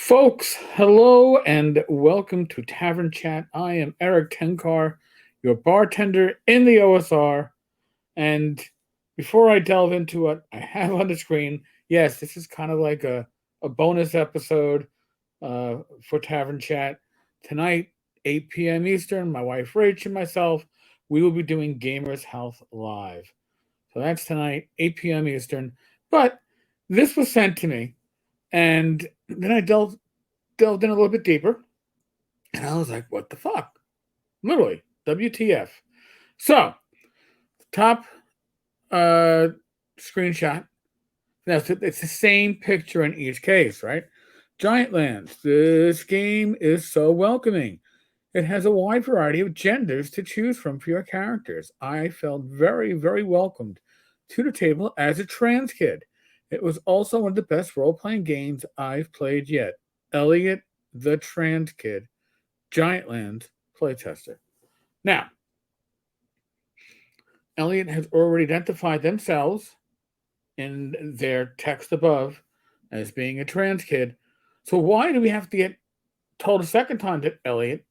Folks, hello and welcome to Tavern Chat. I am Eric Tenkar, your bartender in the OSR. And before I delve into what I have on the screen, yes, this is kind of like a bonus episode for Tavern Chat. Tonight, 8 p.m. Eastern, my wife Rach and myself, we will be doing Gamers Health Live. So that's tonight, 8 p.m. Eastern. But this was sent to me, and then I delved in a little bit deeper, and I was like, what the fuck? Literally, WTF. So, top uh, screenshot. Now, it's the same picture in each case, right? Giantlands. This game is so welcoming. It has a wide variety of genders to choose from for your characters. I felt very, very welcomed to the table as a trans kid. It was also one of the best role playing games I've played yet. Elliot, the trans kid, Giantlands playtester. Now, Elliot has already identified themselves in their text above as being a trans kid. So why do we have to get told a second time that Elliot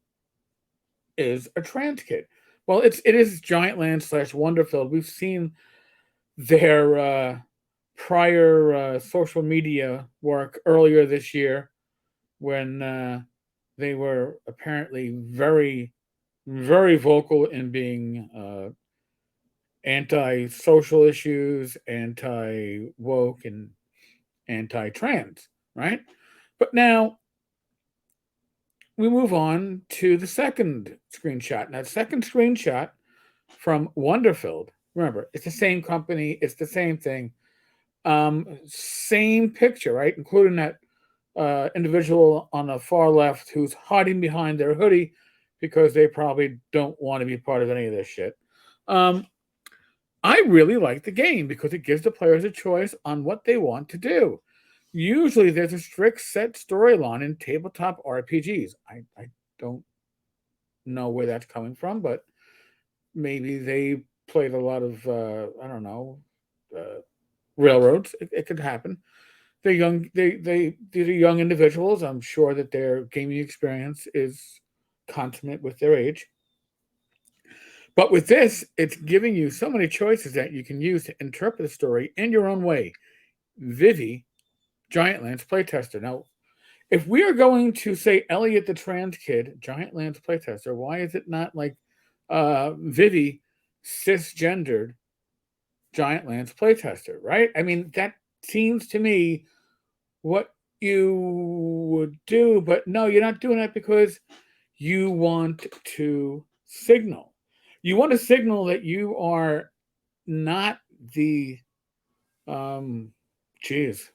is a trans kid? Well, it is Giantlands / Wonderfilled. We've seen their prior social media work earlier this year when they were apparently very, very vocal in being anti-social issues, anti-woke, and anti-trans, right? But now we move on to the second screenshot. And that second screenshot from Wonderfilled. Remember, it's the same company, it's the same thing. Same picture, right? Including that individual on the far left who's hiding behind their hoodie because they probably don't want to be part of any of this shit. I really like the game because it gives the players a choice on what they want to do. Usually there's a strict set storyline in tabletop RPGs. I don't know where that's coming from, but maybe they played a lot of, I don't know, railroads. It could happen. They're young. These are young individuals. I'm sure that their gaming experience is consummate with their age. But with this, it's giving you so many choices that you can use to interpret the story in your own way. Vivi, Giantlands playtester. Now, if we are going to say Elliot the trans kid, Giantlands playtester, why is it not like Vivi, cisgendered Giantlands playtester, right? I mean, that seems to me what you would do, but no, you're not doing that because you want to signal. You want to signal that you are not the geez.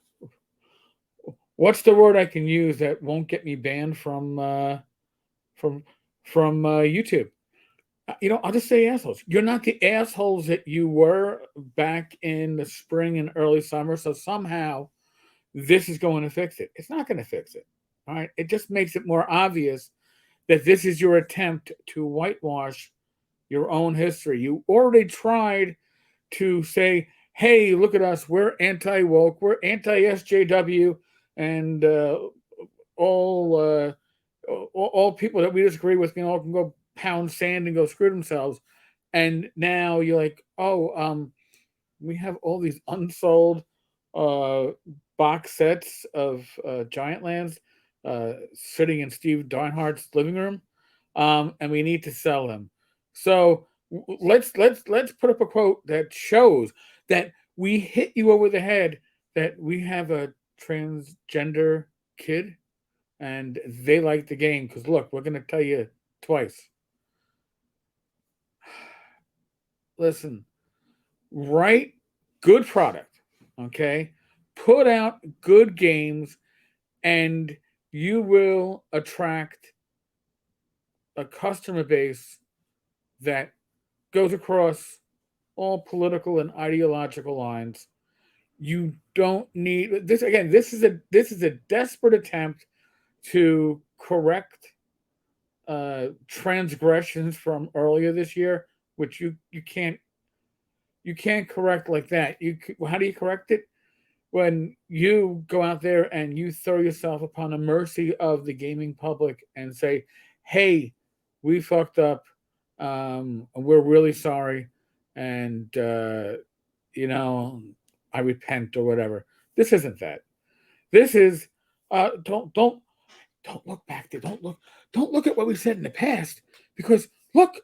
What's the word I can use that won't get me banned from YouTube? I'll just say assholes. You're not the assholes that you were back in the spring and early summer. So somehow this is going to fix it. It's not going to fix it. All right. It just makes it more obvious that this is your attempt to whitewash your own history. You already tried to say, hey, look at us. We're anti woke. We're anti SJW. And all all people that we disagree with can all can go pound sand and go screw themselves. And now you're like, oh, we have all these unsold uh, box sets of Giantlands sitting in Steve Deinhardt's living room, and we need to sell them. So let's put up a quote that shows that we hit you over the head that we have a transgender kid and they like the game because look, we're going to tell you twice. Listen, write good product, okay? Put out good games, and you will attract a customer base that goes across all political and ideological lines. You don't need this again. This is a desperate attempt to correct transgressions from earlier this year, which you can't correct like that. How do you correct it? when you go out there and you throw yourself upon the mercy of the gaming public and say, hey, we fucked up, we're really sorry, and you know, I repent or whatever. This isn't that. This is don't look back there. Don't look at what we said in the past, because look,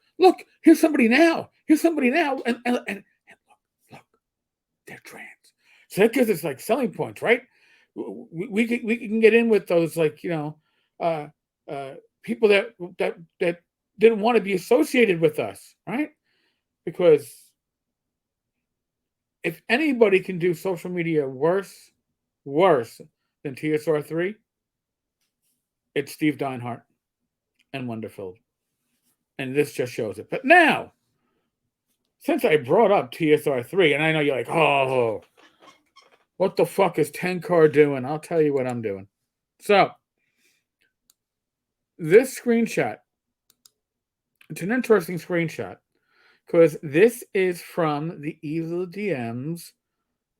here's somebody now. Here's somebody now, and look, they're trans. So that gives us like selling points, right? We can get in with those, like, uh, people that didn't want to be associated with us, right? Because if anybody can do social media worse than TSR3, it's Steve Deinhart and Wonderfilled. And this just shows it. But now, since I brought up TSR3, and I know you're like, oh, what the fuck is Tenkar doing? I'll tell you what I'm doing. So, this screenshot, it's an interesting screenshot, because this is from the Evil DM's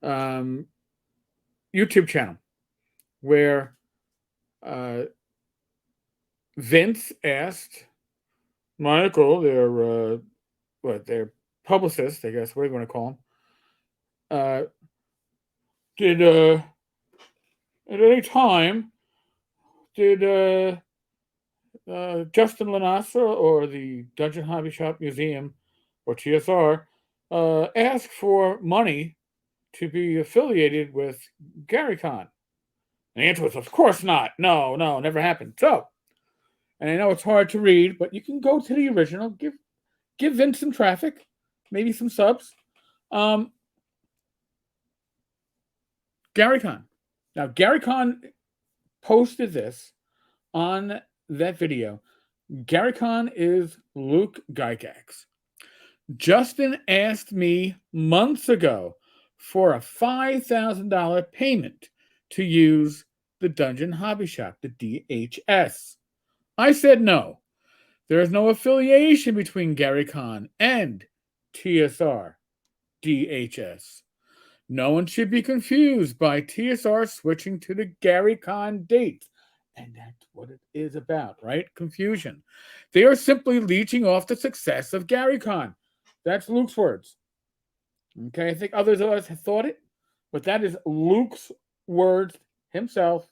YouTube channel, where Vince asked Michael, their publicist, I guess, what are you going to call him? Did at any time did Justin Lanassa or the Dungeon Hobby Shop Museum or TSR ask for money to be affiliated with Gary Con? And the answer was, of course not. No, never happened. So, and I know it's hard to read, but you can go to the original. Give Vince some traffic, maybe some subs. Gary Con. Now, Gary Con posted this on that video. Gary Con is Luke Gygax. Justin asked me months ago for a $5,000 payment to use the Dungeon Hobby Shop, the DHS. I said no. There is no affiliation between Gary Con and TSR DHS. No one should be confused by TSR switching to the Gary Con dates. And that's what it is about, right? Confusion. They are simply leeching off the success of Gary Con. That's Luke's words. Okay, I think others of us have thought it, but that is Luke's words himself.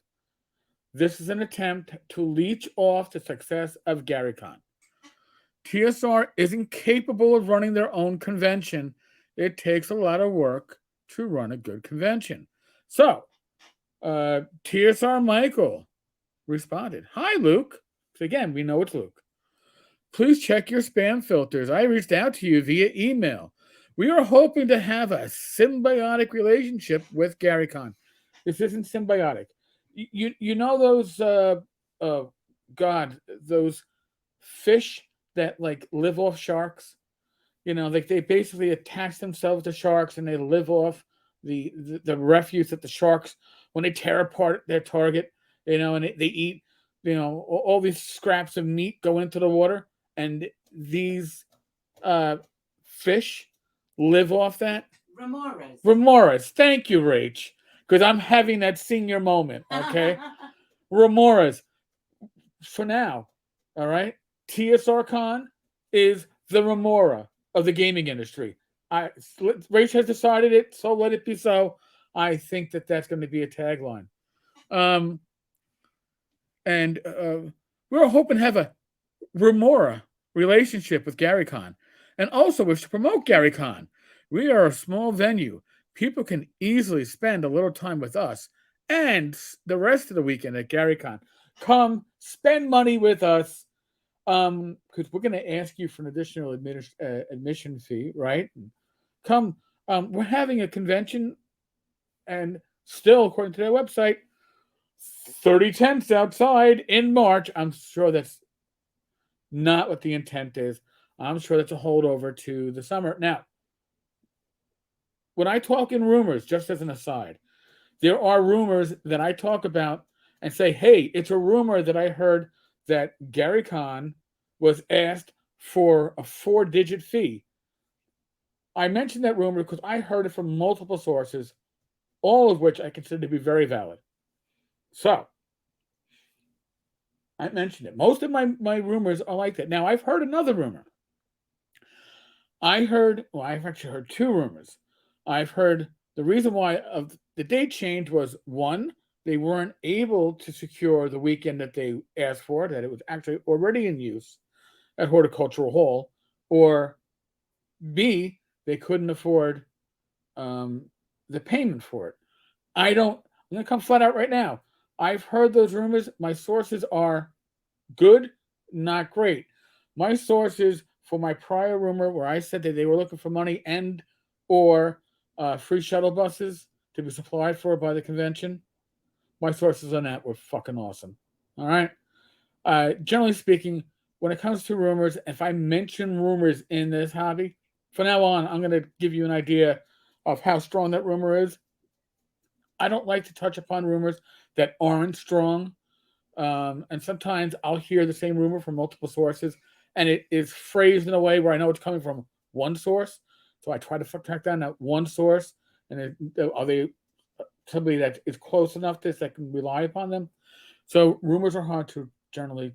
This is an attempt to leech off the success of Gary Con. TSR isn't capable of running their own convention. It takes a lot of work to run a good convention. So, TSR Michael responded, "Hi, Luke." So again, we know it's Luke. "Please check your spam filters. I reached out to you via email. We are hoping to have a symbiotic relationship with Gary Con." This isn't symbiotic. You know those those fish that like live off sharks? Like they basically attach themselves to sharks and they live off the refuse that the sharks, when they tear apart their target, and they eat, all these scraps of meat go into the water, and these fish live off that. Remoras. Thank you, Rach, because I'm having that senior moment. Okay, Remoras. For now, all right. TSR Con is the Remora of the gaming industry. Rach has decided it, so let it be so. I think that's going to be a tagline. And we're hoping to have a Remora relationship with Gary Con, and also wish to promote Gary Con. We are a small venue. People can easily spend a little time with us and the rest of the weekend at Gary Con. Come spend money with us. Because we're going to ask you for an additional admission fee, right? Come, we're having a convention, and still, according to their website, 30 tents outside in March. I'm sure that's not what the intent is. I'm sure that's a holdover to the summer. Now, when I talk in rumors, just as an aside, there are rumors that I talk about and say, hey, it's a rumor that I heard that Gary Con was asked for a 4-digit fee. I mentioned that rumor because I heard it from multiple sources. all of which I consider to be very valid. So, I mentioned it. Most of my rumors are like that. Now, I've heard another rumor. I've actually heard two rumors. I've heard the reason why of the date change was one, they weren't able to secure the weekend that they asked for, that it was actually already in use at Horticultural Hall, or B, they couldn't afford the payment for it. I'm going to come flat out right now. I've heard those rumors. My sources are good, not great. My sources for my prior rumor where I said that they were looking for money and or free shuttle buses to be supplied for by the convention, my sources on that were fucking awesome. All right. Generally speaking, when it comes to rumors, if I mention rumors in this hobby, from now on, I'm going to give you an idea of how strong that rumor is. I don't like to touch upon rumors that aren't strong. And sometimes I'll hear the same rumor from multiple sources, and it is phrased in a way where I know it's coming from one source. So I try to track down that one source, and are they somebody that is close enough to this that can rely upon them? So rumors are hard to generally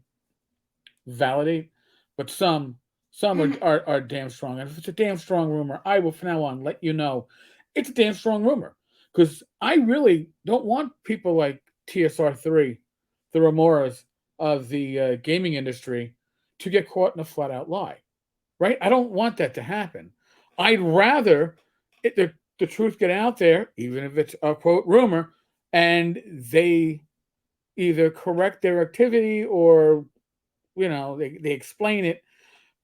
validate, but some are damn strong. And if it's a damn strong rumor, I will from now on let you know it's a damn strong rumor, because I really don't want people like TSR3, the Remoras of the gaming industry, to get caught in a flat out lie. Right? I don't want that to happen. I'd rather the truth get out there, even if it's a quote rumor, and they either correct their activity or they explain it.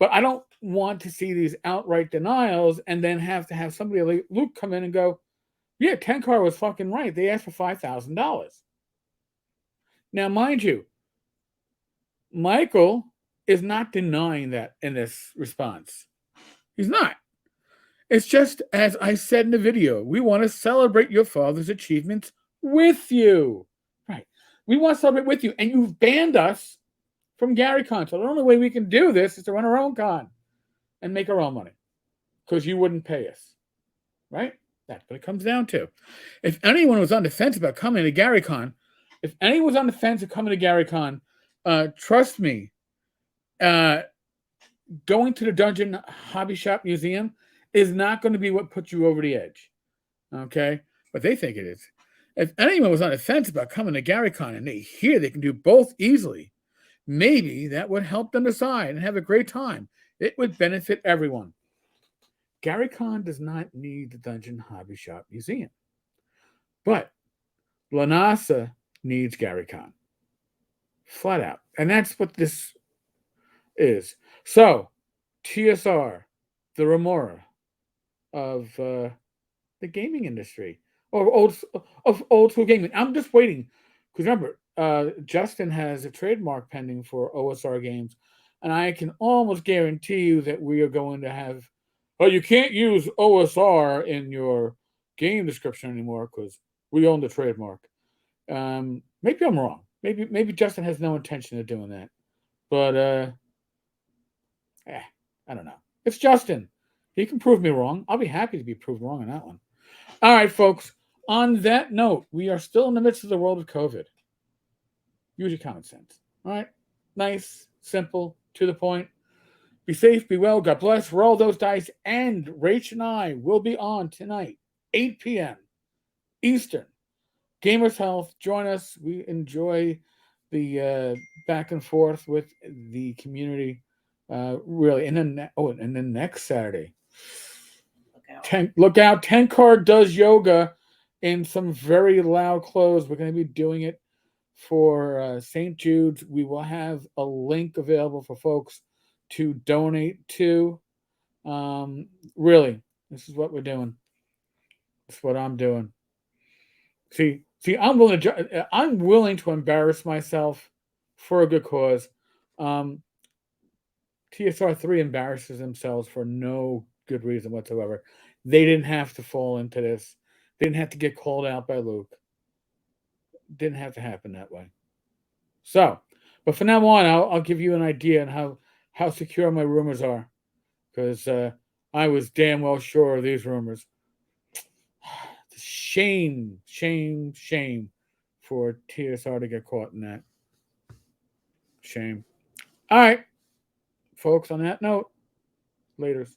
But I don't want to see these outright denials and then have to have somebody like Luke come in and go, yeah, Tenkar was fucking right. They asked for $5,000. Now, mind you, Michael is not denying that in this response. He's not. It's just, as I said in the video, we want to celebrate your father's achievements with you. Right. We want to celebrate with you. And you've banned us from Gary Con. So the only way we can do this is to run our own con and make our own money, because you wouldn't pay us. Right? That's what it comes down to. If anyone was on the fence about coming to Gary Con, trust me, going to the Dungeon Hobby Shop Museum is not going to be what puts you over the edge. Okay? But they think it is. If anyone was on the fence about coming to Gary Con and they hear they can do both easily, maybe that would help them decide and have a great time. It would benefit everyone. Gary Con does not need the Dungeon Hobby Shop Museum. But Lanasa needs Gary Con. Flat out. And that's what this is. So, TSR, the Remora of the gaming industry, or old school gaming. I'm just waiting, because remember, Justin has a trademark pending for OSR games, and I can almost guarantee you that we are going to have. Well, you can't use OSR in your game description anymore because we own the trademark. Maybe I'm wrong. Maybe Justin has no intention of doing that, but I don't know. It's Justin. He can prove me wrong. I'll be happy to be proved wrong on that one. All right, folks. On that note, we are still in the midst of the world of COVID. Use your common sense. All right? Nice, simple, to the point. Be safe, be well, God bless. Roll those dice. And Rach and I will be on tonight, 8 p.m. Eastern. Gamers Health, join us. We enjoy the back and forth with the community. Really. And then next Saturday, look out. Tenkar does yoga in some very loud clothes. We're going to be doing it for St. Jude's. We will have a link available for folks to donate to. Really, this is what we're doing. This is what I'm doing. See, I'm willing to embarrass myself for a good cause. TSR3 embarrasses themselves for no good reason whatsoever. They didn't have to fall into this. They didn't have to get called out by Luke. Didn't have to happen that way. So, but from now on, I'll give you an idea on how secure my rumors are, because I was damn well sure of these rumors. shame for TSR to get caught in that. Shame. All right, folks, on that note, laters.